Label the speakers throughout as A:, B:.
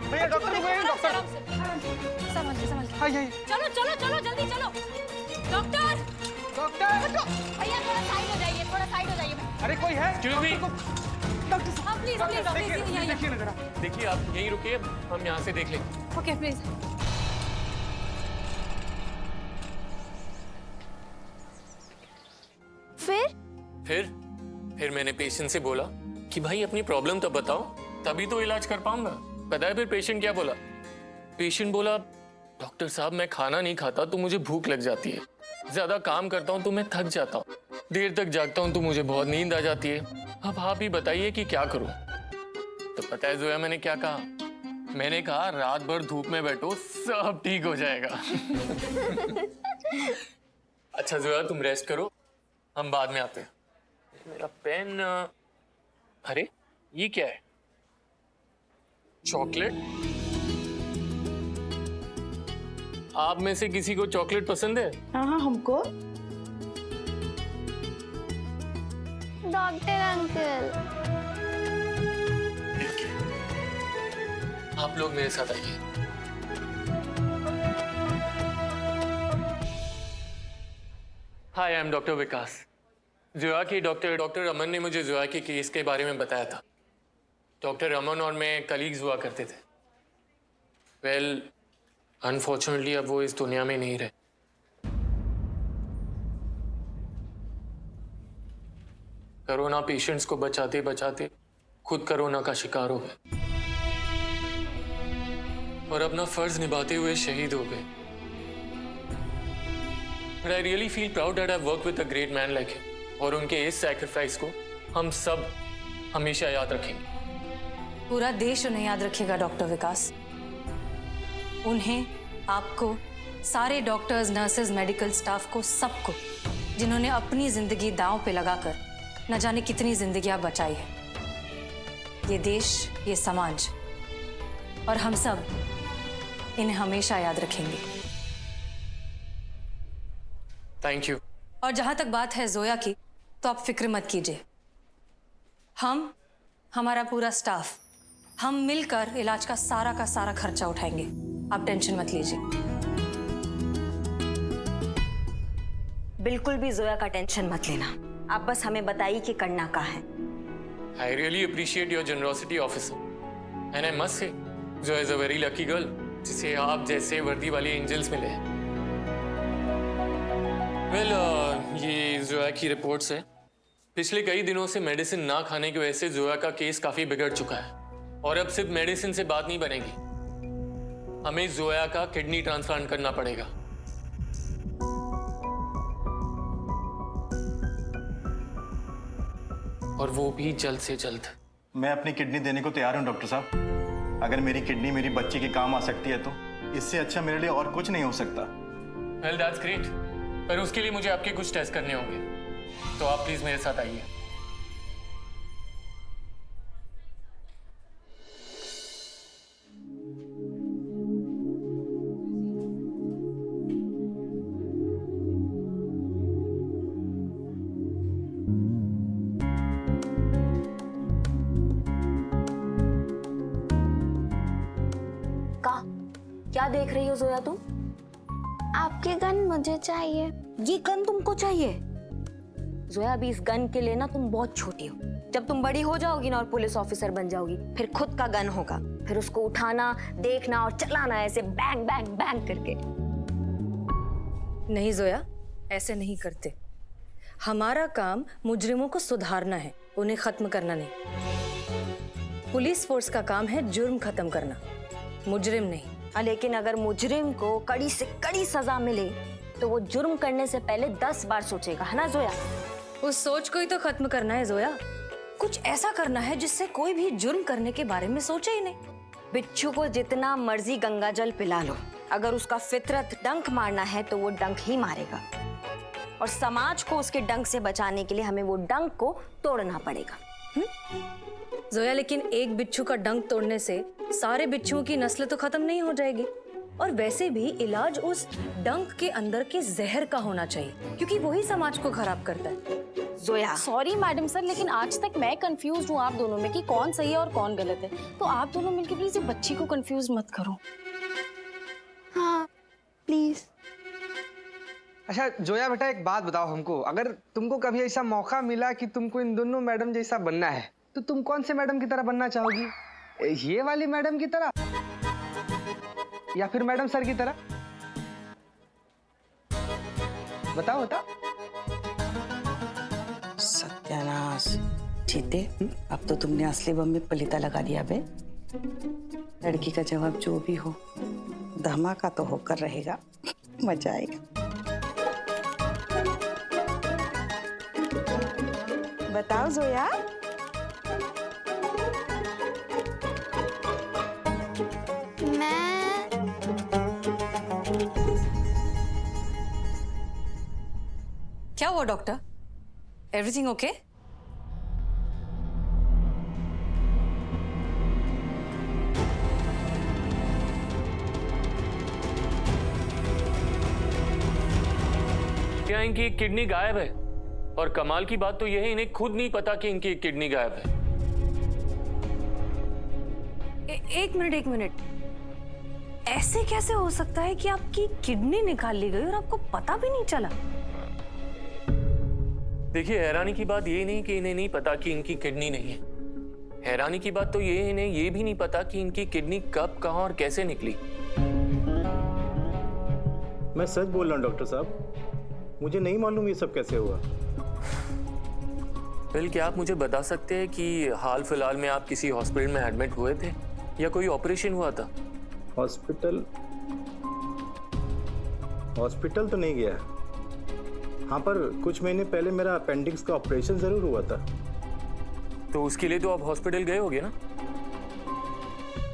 A: भैया डॉक्टर को डॉक्टर
B: समझ चलो चलो चलो जल्दी चलो। डॉक्टर
A: डॉक्टर
B: भैया थोड़ा साइड हो जाइए, थोड़ा साइड हो जाइए।
A: अरे कोई है
B: डॉक्टर साहब प्लीज प्लीज प्लीज
A: देखिए ना जरा।
C: देखिए आप यहीं रुकिए, हम यहाँ से देख लेंगे।
B: Okay please.
C: फिर मैंने पेशेंट से बोला कि भाई अपनी प्रॉब्लम तो बताओ, तभी तो इलाज कर पाऊंगा। पता है फिर पेशेंट क्या बोला? पेशेंट बोला डॉक्टर साहब मैं खाना नहीं खाता तो मुझे भूख लग जाती है, ज्यादा काम करता हूँ तो मैं थक जाता हूँ, देर तक जागता हूँ तो मुझे बहुत नींद आ जाती है। अब आप ही बताइए कि क्या करूँ। तो पता है जोया मैंने क्या कहा? मैंने कहा रात भर धूप में बैठो, सब ठीक हो जाएगा। अच्छा जोया तुम रेस्ट करो, हम बाद में आते हैं। मेरा पेन, अरे ये क्या है? चॉकलेट? आप में से किसी को चॉकलेट पसंद है?
D: हाँ हमको।
E: डॉक्टर अंकल
C: आप लोग मेरे साथ आइए। हाय आई एम डॉक्टर विकास। जोया की डॉक्टर रमन ने मुझे जोया के केस के बारे में बताया था। डॉक्टर रमन और मैं कलीग्स हुआ करते थे। वेल अनफॉर्चुनेटली अब वो इस दुनिया में नहीं रहे। कोरोना पेशेंट्स को बचाते बचाते खुद कोरोना का शिकार हो गए और अपना फर्ज निभाते हुए शहीद हो गए। But I really feel proud that I've worked with a great man like him. और उनके इस सैक्रिफाइस को हम सब हमेशा याद रखेंगे।
F: पूरा देश उन्हें याद रखेगा डॉक्टर विकास। उन्हें, आपको, सारे डॉक्टर्स, नर्सेज, मेडिकल स्टाफ को, सबको जिन्होंने अपनी जिंदगी दांव पे लगाकर न जाने कितनी जिंदगियां बचाई है। ये देश, ये समाज और हम सब इन्हें हमेशा याद रखेंगे।
C: Thank you.
F: और जहां तक बात है जोया की, तो आप फिक्र मत कीजिए। हमारा पूरा स्टाफ, हम मिलकर इलाज का सारा खर्चा उठाएंगे। आप टेंशन मत लीजिए।
D: बिल्कुल भी जोया का टेंशन मत लेना। आप बस हमें बताइए कि करना क्या है।
C: I really appreciate your generosity, officer. And I must say, Zoya is a very lucky girl, जिसे आप जैसे वर्दी वाले एंजल्स मिले हैं। Well, ये जोया की रिपोर्ट्स है। पिछले कई दिनों से मेडिसिन ना खाने की वजह से जोया का केस काफी बिगड़ चुका है और अब सिर्फ मेडिसिन से बात नहीं बनेगी। हमें जोया का किडनी ट्रांसप्लांट करना पड़ेगा। और वो भी जल्द से जल्द।
G: मैं अपनी किडनी देने को तैयार हूं डॉक्टर साहब। अगर मेरी किडनी मेरी बच्ची के काम आ सकती है तो इससे अच्छा मेरे लिए और कुछ नहीं हो सकता।
C: Well, that's great. पर उसके लिए मुझे आपके कुछ टेस्ट करने होंगे, तो आप प्लीज मेरे साथ आइए।
D: क्या देख रही हो जोया तुम?
E: आपके गन मुझे चाहिए।
D: ये गन तुमको चाहिए? जोया अभी इस गन के लिए ना तुम बहुत छोटी हो। जब तुम बड़ी हो जाओगी ना और पुलिस ऑफिसर बन जाओगी, फिर खुद का गन होगा, फिर उसको उठाना, देखना और चलाना ऐसे बैंग बैंग बैंग करके।
F: नहीं जोया, ऐसे नहीं करते। हमारा काम मुजरिमों को सुधारना है, उन्हें खत्म करना नहीं। पुलिस फोर्स का काम है जुर्म खत्म करना, मुजरिम नहीं।
D: लेकिन अगर मुजरिम को कड़ी से कड़ी सजा मिले तो वो जुर्म करने से पहले 10 बार सोचेगा, है ना जोया?
F: उस सोच को ही तो खत्म करना है जोया। कुछ ऐसा करना है जिससे कोई भी जुर्म करने के बारे में सोचे ही नहीं।
D: बिच्छू को जितना मर्जी गंगा जल पिला लो, अगर उसका फितरत डंक मारना है तो वो डंक ही मारेगा। और समाज को उसके डंक से बचाने के लिए हमें वो डंक को तोड़ना पड़ेगा।
F: जोया, लेकिन एक बिच्छू का डंक तोड़ने से सारे बिच्छुओं की नस्ल तो खत्म नहीं हो जाएगी। और वैसे भी इलाज उस डंक के अंदर के जहर का होना चाहिए, क्योंकि वही समाज को खराब करता है।
D: जोया।
B: सॉरी मैडम सर, लेकिन आज तक मैं कंफ्यूज हूँ आप दोनों में कि कौन सही है और कौन गलत है। तो आप दोनों मिलकर प्लीज ये बच्ची को कंफ्यूज मत करो।
E: हाँ प्लीज।
A: अच्छा जोया बेटा, एक बात बताओ हमको, अगर तुमको कभी ऐसा मौका मिला कि तुमको इन दोनों मैडम जैसा बनना है तो तुम कौन से मैडम की तरह बनना चाहोगी? ये वाली मैडम की तरह या फिर मैडम सर की तरह? बताओ बताओ।
H: सत्यानाश। चीते, अब तो तुमने असली बम में पलीता लगा दिया बे। लड़की का जवाब जो भी हो, धमाका तो होकर रहेगा, मजा आएगा। बताओ जोया।
E: मैं
F: क्या हुआ डॉक्टर? Everything okay?
C: क्या इनकी एक किडनी गायब है? और कमाल की बात तो यह है, इन्हें खुद नहीं पता कि इनकी एक किडनी गायब है।
F: एक मिनट, ऐसे कैसे हो सकता है कि आपकी किडनी निकाल ली गई और आपको पता भी नहीं चला?
C: देखिए, हैरानी की बात ये नहीं कि इन्हें नहीं पता कि इनकी किडनी नहीं है। हैरानी की बात तो ये है, इन्हें ये भी नहीं पता कि इनकी किडनी कब, कहां और कैसे निकली।
G: मैं सच बोल रहा हूँ डॉक्टर साहब, मुझे नहीं मालूम ये सब कैसे हुआ।
C: बिल, क्या आप मुझे बता सकते हैं कि हाल फिलहाल में आप किसी हॉस्पिटल में एडमिट हुए थे या कोई ऑपरेशन हुआ था?
G: हॉस्पिटल तो नहीं गया। हाँ, पर कुछ महीने पहले मेरा अपेंडिक्स का ऑपरेशन जरूर हुआ था।
C: तो उसके लिए तो आप हॉस्पिटल गए होगे ना?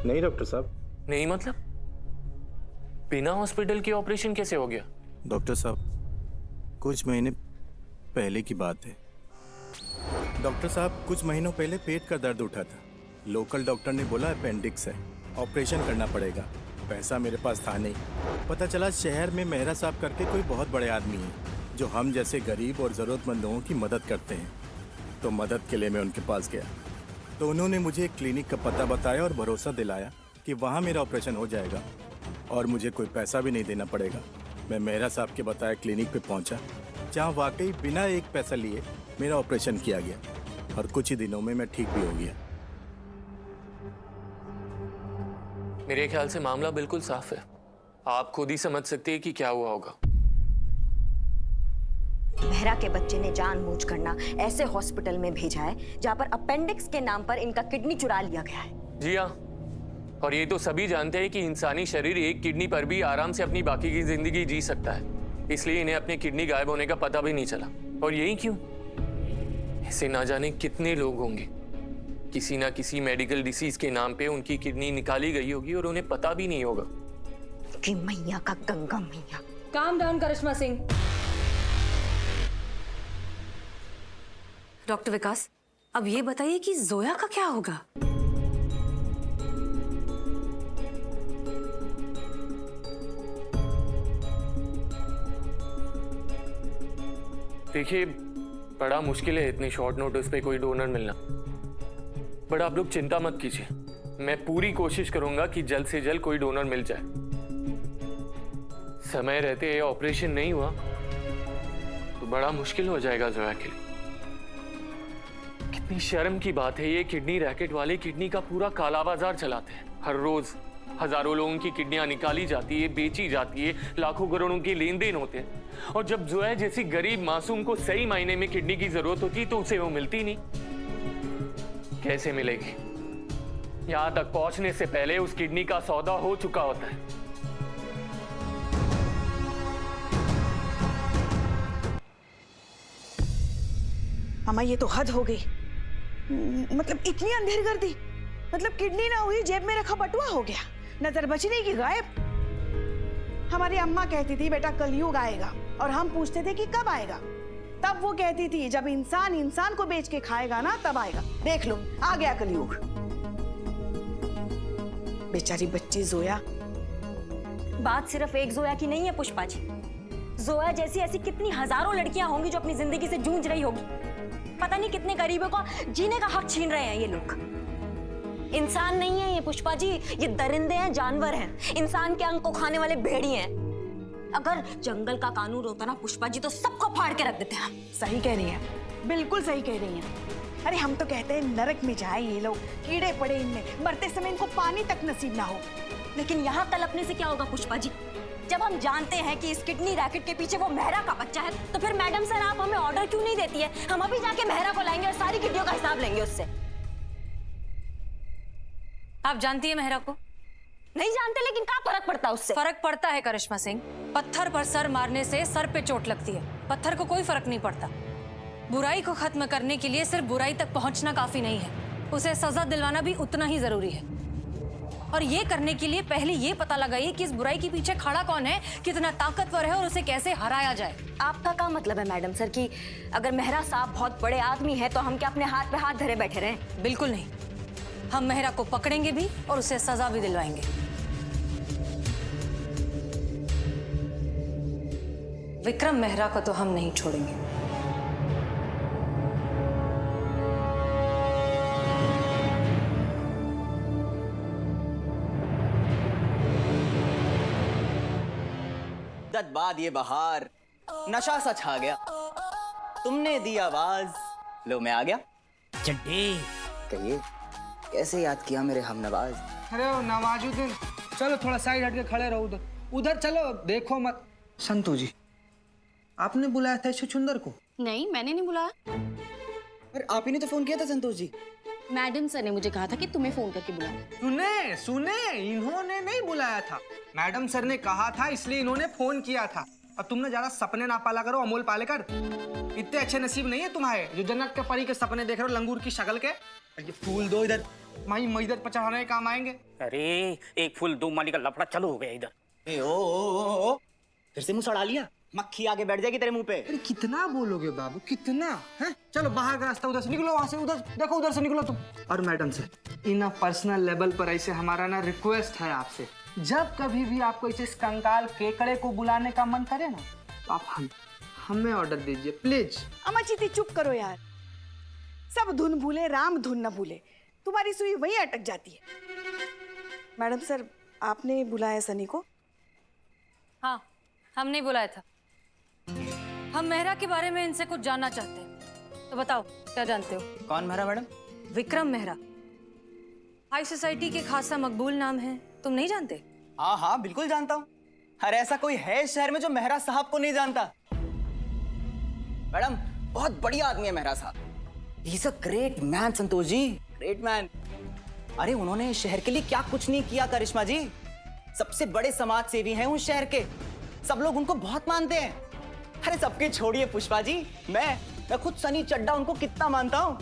G: नहीं डॉक्टर साहब।
C: नहीं मतलब? बिना हॉस्पिटल के ऑपरेशन कैसे हो गया?
G: डॉक्टर साहब, कुछ महीने पहले की बात है। डॉक्टर साहब, कुछ महीनों पहले पेट का दर्द उठा था। लोकल डॉक्टर ने बोला अपेंडिक्स है, ऑपरेशन करना पड़ेगा। पैसा मेरे पास था नहीं। पता चला शहर में मेहरा साहब करके कोई बहुत बड़े आदमी हैं जो हम जैसे गरीब और ज़रूरतमंद लोगों की मदद करते हैं। तो मदद के लिए मैं उनके पास गया तो उन्होंने मुझे एक क्लिनिक का पता बताया और भरोसा दिलाया कि वहाँ मेरा ऑपरेशन हो जाएगा और मुझे कोई पैसा भी नहीं देना पड़ेगा। मैं मेहरा साहब के बताए क्लिनिक पे पहुँचा, जहाँ वाकई बिना एक पैसा लिए मेरा ऑपरेशन किया गया और कुछ ही दिनों में मैं ठीक भी हो गया।
C: मेरे ख्याल से मामला बिल्कुल साफ है। आप खुद ही समझ सकते हैं कि क्या हुआ होगा।
D: मेहरा के बच्चे ने जानबूझकर ना ऐसे हॉस्पिटल में भेजा है जहां पर अपेंडिक्स के नाम पर इनका किडनी चुरा लिया गया है।
C: जी हाँ, और ये तो सभी जानते हैं कि इंसानी शरीर एक किडनी पर भी आराम से अपनी बाकी की जिंदगी जी सकता है। इसलिए इन्हें अपनी किडनी गायब होने का पता भी नहीं चला। और यही क्यों? ऐसे ना जाने कितने लोग होंगे, किसी ना किसी मेडिकल डिसीज के नाम पे उनकी किडनी निकाली गई होगी और उन्हें पता भी नहीं होगा।
D: कि मैया का गंगा मैया।
F: काम डाउन करिश्मा सिंह। डॉक्टर विकास, अब ये बताइए कि जोया का क्या होगा?
C: देखिए, बड़ा मुश्किल है इतने शॉर्ट नोटिस पे कोई डोनर मिलना। बट आप लोग चिंता मत कीजिए, मैं पूरी कोशिश करूंगा कि जल्द से जल्द कोई डोनर मिल जाए। समय रहते ऑपरेशन नहीं हुआ तो बड़ा मुश्किल हो जाएगा जोया के लिए। कितनी शर्म की बात है, ये किडनी रैकेट वाले किडनी का पूरा काला बाजार चलाते हैं। हर रोज हजारों लोगों की किडनियां निकाली जाती है, बेची जाती है, लाखों करोड़ों के लेन देन होते हैं। और जब जोया जैसी गरीब मासूम को सही मायने में किडनी की जरूरत होती तो उसे वो मिलती नहीं। कैसे मिलेगी? यहां तक पहुंचने से पहले उस किडनी का सौदा हो चुका होता है।
H: अम्मा, ये तो हद हो गई। मतलब इतनी अंधेर कर दी। मतलब किडनी ना हुई, जेब में रखा बटुआ हो गया, नजर बचने की गायब। हमारी अम्मा कहती थी बेटा कलयुग आएगा, और हम पूछते थे कि कब आएगा। तब वो कहती थी जब इंसान इंसान को बेच के खाएगा ना, तब आएगा। देख लो, आ गया कलयुग। बेचारी बच्ची जोया।
D: बात सिर्फ एक जोया की नहीं है पुष्पा जी। जोया जैसी ऐसी कितनी हजारों लड़कियां होंगी जो अपनी जिंदगी से जूझ रही होगी। पता नहीं कितने गरीबों को जीने का हक छीन रहे हैं ये लोग। इंसान नहीं है ये पुष्पा जी, ये दरिंदे हैं, जानवर हैं, इंसान के अंग को खाने वाले भेड़िए हैं। अगर जंगल का कानून होता ना पुष्पा जी, तो सबको फाड़ के रख देते हैं।
H: सही कह रही हैं, बिल्कुल सही कह रही हैं। अरे हम तो कहते हैं नरक में जाए ये लोग, कीड़े पड़े इनमें, मरते समय इनको पानी तक नसीब ना हो।
D: लेकिन यहाँ कल्पने से क्या होगा पुष्पा जी? जब हम जानते हैं कि इस किडनी रैकेट के पीछे वो मेहरा का बच्चा है, तो फिर मैडम सर आप हमें ऑर्डर क्यों नहीं देती है? हम अभी जाके मेहरा को लाएंगे और सारी किडनियों का हिसाब लेंगे उससे।
F: आप जानती है मेहरा को?
D: नहीं जानते, लेकिन क्या फर्क पड़ता है उससे?
F: फर्क पड़ता है करिश्मा सिंह। पत्थर पर सर मारने से सर पे चोट लगती है, पत्थर को कोई फर्क नहीं पड़ता। बुराई को खत्म करने के लिए सिर्फ बुराई तक पहुंचना काफी नहीं है, उसे सजा दिलवाना भी उतना ही जरूरी है। और ये करने के लिए पहले ये पता लगाइए कि इस बुराई के पीछे खड़ा कौन है, कितना ताकतवर है और उसे कैसे हराया जाए।
D: आपका क्या मतलब है मैडम सर कि अगर मेहरा साहब बहुत बड़े आदमी है तो हम क्या अपने हाथ पे हाथ धरे बैठे रहें?
F: बिल्कुल नहीं, हम मेहरा को पकड़ेंगे भी और उसे सजा भी दिलवाएंगे। विक्रम मेहरा को तो हम नहीं छोड़ेंगे।
I: मुद्दत बाद ये बहार नशा सा छा गया, तुमने दी आवाज, लो मैं आ गया।
J: चड्डी
I: कहिए कैसे याद किया मेरे हमनवाज?
A: अरे ओ नवाजुद्दीन, चलो थोड़ा साइड हट के खड़े रहो, उधर उधर चलो, देखो मत। संतू जी, आपने बुलाया था छुछुंदर को?
B: नहीं, मैंने नहीं बुलाया।
I: पर आप ही ने तो फोन किया था संतोष जी।
B: मैडम सर ने मुझे कहा था कि तुम्हें फोन करके बुलाना।
A: सुने सुने, इन्होंने नहीं बुलाया था, मैडम सर ने कहा था, इसलिए इन्होंने फोन किया था। और तुमने ज्यादा सपने ना पाला करो अमोल पालेकर, इतने अच्छे नसीब नहीं है तुम्हारे जो जन्नत के परी के सपने देख रहे हो लंगूर की शक्ल के। ये फूल दो इधर, माई मईदत पर चढ़ाने के काम आएंगे।
J: अरे एक फूल दो माली का लफड़ा चालू हो गया इधर।
I: ए ओ, फिर से मुंह सड़ा लिया, मक्खी आके बैठ जाएगी तेरे मुंह पे।
A: अरे कितना बोलोगे बाबू, कितना है? चलो बाहर का रास्ता उधर से निकलो, वहां से उधर देखो, उधर से निकलो तुम। और मैडम से इन पर्सनल लेवल पर ऐसे हमारा ना रिक्वेस्ट है आपसे, जब कभी भी आपको इसे कंकाल केकड़े को बुलाने का मन करे ना, तो आप हमें ऑर्डर दीजिए प्लीज।
H: अम्मा चीती चुप करो यार, सब धुन भूले राम धुन न भूले, तुम्हारी सुई वहीं अटक जाती है। मैडम सर, आपने बुलाया सनी को?
F: हाँ, हमने बुलाया था। हम मेहरा के बारे में इनसे कुछ जानना चाहते हैं, तो बताओ क्या जानते हो?
I: कौन Mehra madam?
F: Vikram Mehra, high society के खासा मकबूल नाम है, तुम नहीं जानते?
I: हाँ हाँ बिल्कुल जानता हूँ। अरे ऐसा कोई है इस शहर में जो मेहरा साहब को नहीं जानता? मैडम बहुत बढ़िया आदमी है मेहरा साहब, he is a great man Santosh ji, great man. अरे उन्होंने इस शहर के लिए क्या कुछ नहीं किया करिश्मा जी, सबसे बड़े समाज सेवी हैं उस शहर के, सब लोग उनको बहुत मानते हैं। अरे सबके छोड़िए पुष्पा जी, मैं खुद सनी चड्डा उनको कितना मानता हूं।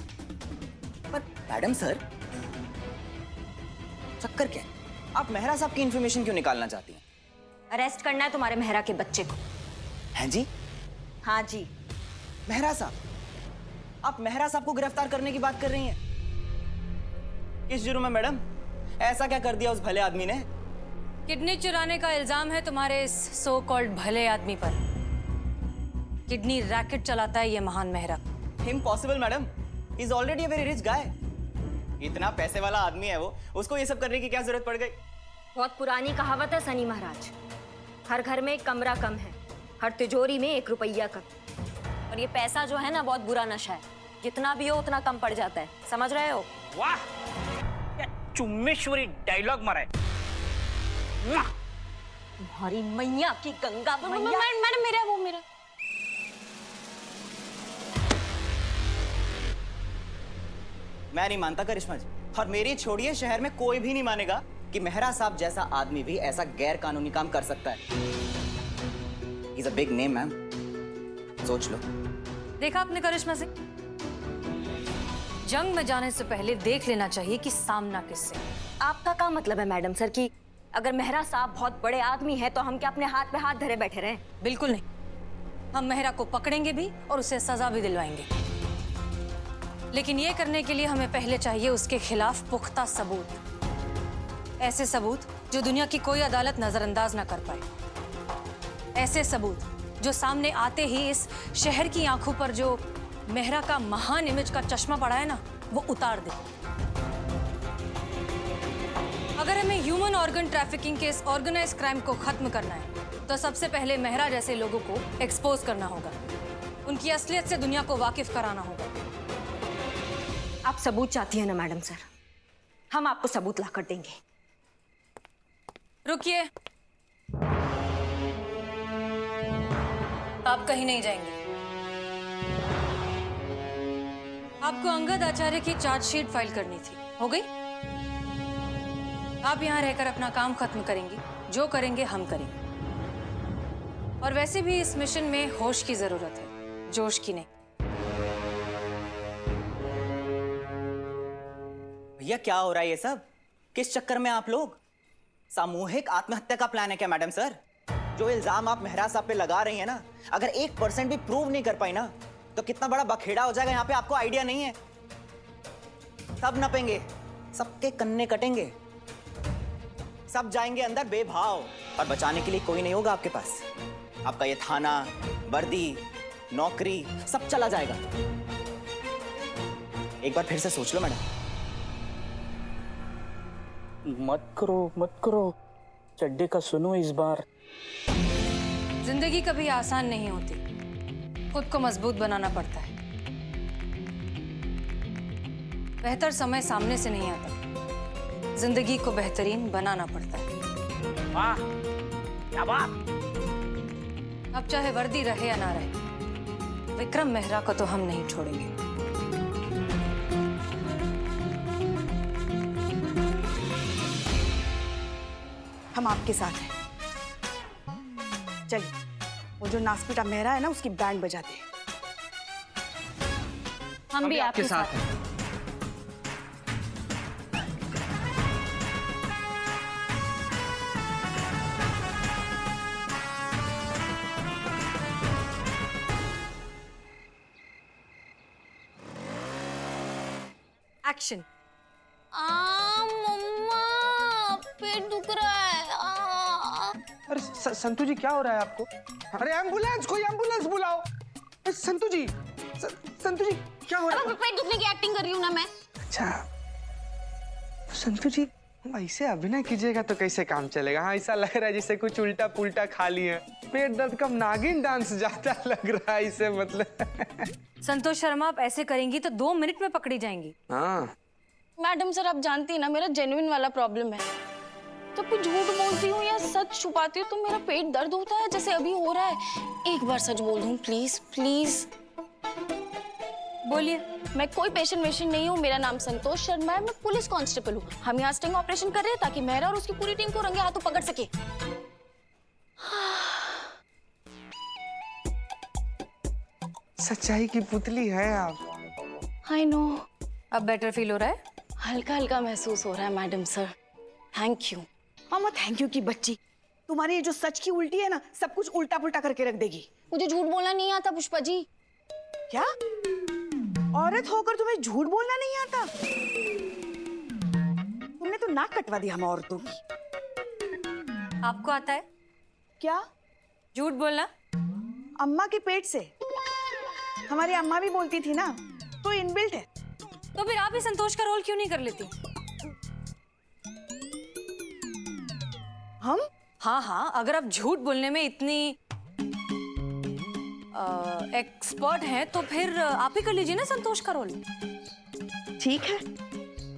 I: पर मैडम सर, चक्कर क्या है? आप मेहरा साहब की इंफॉर्मेशन क्यों निकालना चाहती हैं?
D: अरेस्ट करना है तुम्हारे मेहरा के बच्चे को।
I: हैं जी?
D: हाँ जी।
I: मेहरा साहब, आप मेहरा साहब को गिरफ्तार करने की बात कर रही हैं? किस जुर्म में मैडम? ऐसा क्या कर दिया उस भले आदमी ने?
F: किडनी चुराने का इल्जाम है तुम्हारे इस सो कॉल्ड भले आदमी पर। किडनी रैकेट चलाता है ये महान Mehra.
I: Impossible madam, he is already a very rich गाय। इतना पैसे वाला आदमी है वो, उसको ये सब करने की क्या जरूरत पड़ गई?
D: बहुत पुरानी कहावत है सनी महाराज, हर घर में एक कमरा कम है, हर तिजोरी में 1 रुपया कम। और ये पैसा जो है ना बहुत बुरा नशा है, जितना भी हो उतना कम पड़ जाता है, समझ रहे हो?
J: वाह, क्या चुम्मेश्वरी डायलॉग मारा है।
D: तुम्हारी मैया की गंगा मैया।
B: मैडम मेरा वो मेरा
I: मैं नहीं मानता करिश्मा जी, और मेरी छोड़िए शहर में कोई भी नहीं मानेगा कि मेहरा साहब जैसा आदमी भी ऐसा गैर कानूनी काम कर सकता है। He's a big name, ma'am, सोच लो।
F: देखा आपने करिश्मा सिंह, जंग में जाने से पहले देख लेना चाहिए कि सामना किससे।
D: आपका क्या मतलब है मैडम सर कि अगर मेहरा साहब बहुत बड़े आदमी है तो हम क्या अपने हाथ पे हाथ धरे बैठे रहें?
F: बिल्कुल नहीं, हम मेहरा को पकड़ेंगे भी और उसे सजा भी दिलवाएंगे। लेकिन ये करने के लिए हमें पहले चाहिए उसके खिलाफ पुख्ता सबूत, ऐसे सबूत जो दुनिया की कोई अदालत नजरअंदाज ना कर पाए, ऐसे सबूत जो सामने आते ही इस शहर की आंखों पर जो मेहरा का महान इमेज का चश्मा पड़ा है ना, वो उतार दे। अगर हमें ह्यूमन ऑर्गन ट्रैफिकिंग के इस ऑर्गेनाइज क्राइम को खत्म करना है तो सबसे पहले मेहरा जैसे लोगों को एक्सपोज करना होगा, उनकी असलियत से दुनिया को वाकिफ कराना होगा।
D: आप सबूत चाहती हैं ना मैडम सर, हम आपको सबूत ला कर देंगे।
F: रुकिए, आप कहीं नहीं जाएंगे। आपको अंगद आचार्य की चार्जशीट फाइल करनी थी, हो गई? आप यहां रहकर अपना काम खत्म करेंगी, जो करेंगे हम करेंगे। और वैसे भी इस मिशन में होश की जरूरत है, जोश की नहीं।
I: भैया क्या हो रहा है ये सब? किस चक्कर में आप लोग? सामूहिक आत्महत्या का प्लान है क्या मैडम सर? जो इल्जाम आप मेहरा साहब पे लगा रही हैं ना, अगर 1% भी प्रूव नहीं कर पाई ना, तो कितना बड़ा बखेड़ा हो जाएगा यहाँ पे, आपको आइडिया नहीं है। सब नपेंगे, सबके कन्ने कटेंगे, सब जाएंगे अंदर बेभाव, और बचाने के लिए कोई नहीं होगा आपके पास। आपका ये थाना, वर्दी, नौकरी सब चला जाएगा। एक बार फिर से सोच लो मैडम।
J: मत करो, चड्डे का सुनो इस बार।
F: जिंदगी कभी आसान नहीं होती, खुद को मजबूत बनाना पड़ता है। बेहतर समय सामने से नहीं आता, जिंदगी को बेहतरीन बनाना पड़ता है।
J: वाह क्या बात।
F: अब चाहे वर्दी रहे या ना रहे, विक्रम मेहरा को तो हम नहीं छोड़ेंगे।
H: हम आपके साथ हैं। चलिए, वो जो नासपीटा मेहरा है ना, उसकी बैंड बजाते हैं।
B: हम भी आपके साथ हैं।
F: एक्शन।
B: मम्मा, पेट दुख रहा है।
A: अरे संतू जी क्या हो रहा है आपको? अरे एम्बुलेंस, कोई एम्बुलेंस बुलाओ। अरे संतू जी, संतू जी क्या हो रहा है?
B: पेट दुखने की एक्टिंग कर रही हूँ ना मैं।
A: अच्छा संतू जी, ऐसे अभिनय कीजिएगा तो कैसे काम चलेगा? हाँ, ऐसा लग रहा है जैसे कुछ उल्टा पुल्टा खा लिए। पेट दर्द का नागिन डांस जाता लग रहा है इसे, मतलब।
F: संतोष शर्मा, आप ऐसे करेंगी तो 2 मिनट में पकड़ी जाएंगी।
A: हाँ
B: मैडम सर, आप जानती है ना मेरा जेन्युइन वाला प्रॉब्लम है। जब कुछ झूठ बोलती हूँ या सच छुपाती हूँ तो मेरा पेट दर्द होता है, जैसे अभी हो रहा है। एक बार सच बोल दूँ प्लीज प्लीज।
F: बोलिए।
B: मैं कोई पेशेंट वेशेंट नहीं हूँ, मेरा नाम संतोष शर्मा है, मैं पुलिस कांस्टेबल हूँ। हम यहाँ स्टिंग ऑपरेशन कर रहे हैं ताकि मेहरा और उसकी पूरी टीम को रंगे हाथों पकड़ सके।
A: सच्चाई की पुतली है आप।
B: I know.
F: अब बेटर फील हो रहा है?
B: हल्का हल्का महसूस हो रहा है madam sir, thank you.
H: Mama thank you की बच्ची, तुम्हारी ये जो सच की उल्टी है ना, सब कुछ उल्टा पुल्टा करके रख देगी।
B: मुझे झूठ बोलना नहीं आता पुष्पा जी।
H: क्या? औरत होकर तुम्हें झूठ बोलना नहीं आता? तुमने तो नाक कटवा दिया हम औरतों की।
F: आपको आता है
H: क्या?
F: झूठ बोलना?
H: अम्मा के पेट से। हमारी अम्मा भी बोलती थी ना, तो इनबिल्ट है।
F: तो फिर आप ही संतोष का रोल क्यों नहीं कर लेती?
H: हम?
F: हाँ, अगर आप झूठ बोलने में इतनी एक्सपर्ट हैं तो फिर आप ही कर लीजिए ना संतोष का रोल।
H: ठीक है,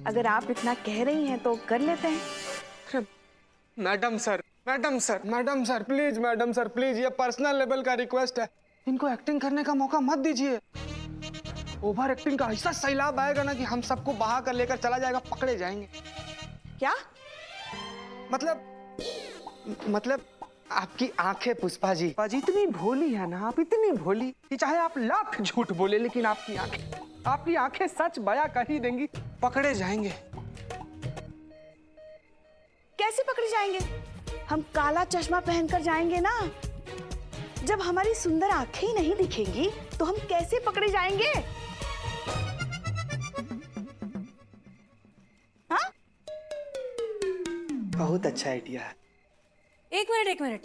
H: अगर आप इतना कह रही हैं तो कर लेते हैं।
A: Madam sir, madam sir, madam sir, please madam sir, please, ये पर्सनल लेवल का रिक्वेस्ट है। इनको एक्टिंग करने का मौका मत दीजिए। ओवर एक्टिंग का ऐसा सैलाब आएगा ना कि हम सबको बहा कर लेकर चला जाएगा, पकड़े जाएंगे।
H: क्या?
A: मतलब आपकी आंखें पुष्पा जी इतनी भोली है ना, आप इतनी भोली कि चाहे आप लाख झूठ बोले लेकिन आपकी आंखें सच बयां कर ही देंगी, पकड़े जाएंगे।
H: कैसे पकड़े जाएंगे? हम काला चश्मा पहनकर जाएंगे ना। जब हमारी सुंदर आंखें ही नहीं दिखेंगी तो हम कैसे पकड़े जाएंगे? हाँ?
A: बहुत अच्छा आइडिया है।
F: एक मिनट,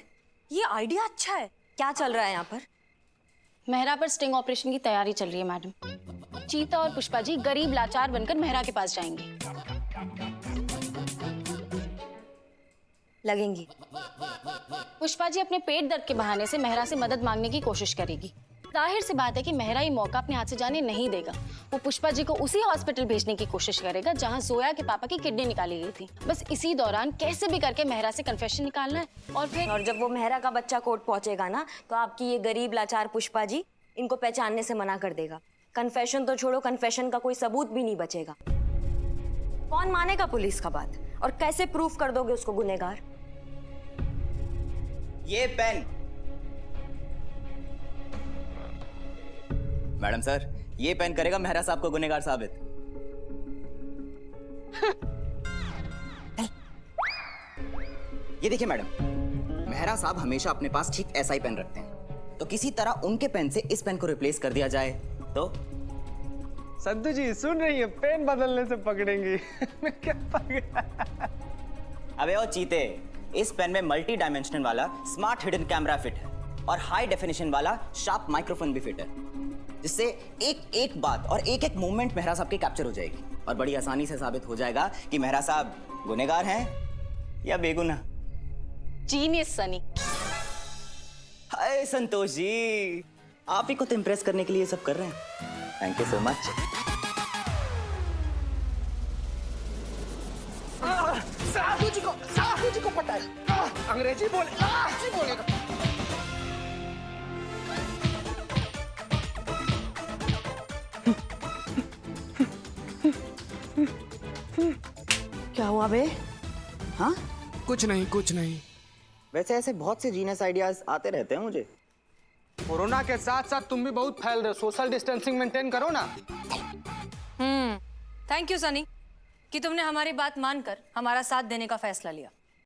F: ये आइडिया अच्छा है।
D: क्या चल रहा है यहाँ पर?
B: मेहरा पर स्टिंग ऑपरेशन की तैयारी चल रही है मैडम। चीता और पुष्पा जी गरीब लाचार बनकर मेहरा के पास जाएंगे।
D: लगेंगी।
B: पुष्पा जी अपने पेट दर्द के बहाने से मेहरा से मदद मांगने की कोशिश करेगी। जाहिर सी बात है कि मेहरा ये मौका अपने हाथ से जाने नहीं देगा। वो पुष्पा जी को उसी हॉस्पिटल भेजने की कोशिश करेगा जहां जोया के पापा की किडनी निकाली गई थी। बस इसी दौरान कैसे भी करके मेहरा से कन्फेशन निकालना है
D: और जब वो मेहरा का बच्चा कोर्ट पहुंचेगा ना, तो आपकी ये गरीब लाचार पुष्पा जी इनको पहचानने से मना कर देगा। कन्फेशन तो छोड़ो, कन्फेशन का कोई सबूत भी नहीं बचेगा। कौन मानेगा पुलिस का बात? और कैसे प्रूफ कर दोगे उसको गुनहगार?
I: ये पेन। मैडम सर, ये पेन करेगा मेहरा साहब को गुनहगार साबित। ये देखिए मैडम, मेहरा साहब हमेशा अपने पास ठीक ऐसा ही पेन रखते हैं, तो किसी तरह उनके पेन से इस पेन को रिप्लेस कर दिया जाए तो।
A: संतु जी सुन रही है, पेन बदलने से पकड़ेंगी। मैं क्या पकड़ा?
I: अबे ओ चीते, इस पेन में मल्टी डायमेंशनल वाला स्मार्ट हिडन कैमरा फिट है और हाई डेफिनेशन वाला शार्प माइक्रोफोन भी फिट है, जिससे एक एक बात और एक एक मूवमेंट मेहरा साहब की कैप्चर हो जाएगी और बड़ी आसानी से साबित हो जाएगा कि मेहरा साहब गुनहगार हैं या बेगुनाह।
B: जीनियस सनी।
I: हाय संतोष जी, आप ही को तो इम्प्रेस करने के लिए सब कर रहे हैं। Thank you so much.
A: साधु जी को पटाया। अंग्रेजी बोलेगा।
H: क्या हुआ बे? हाँ,
A: कुछ नहीं।
I: वैसे ऐसे बहुत से जीनियस आइडियाज आते रहते हैं मुझे।
A: कोरोना के साथ साथ तुम भी बहुत फैल रहे हो, सोशल डिस्टेंसिंग मेंटेन करो ना।
F: थैंक यू सनी कि तुमने हमारी बात मानकर हमारा साथ देने का फैसला लिया।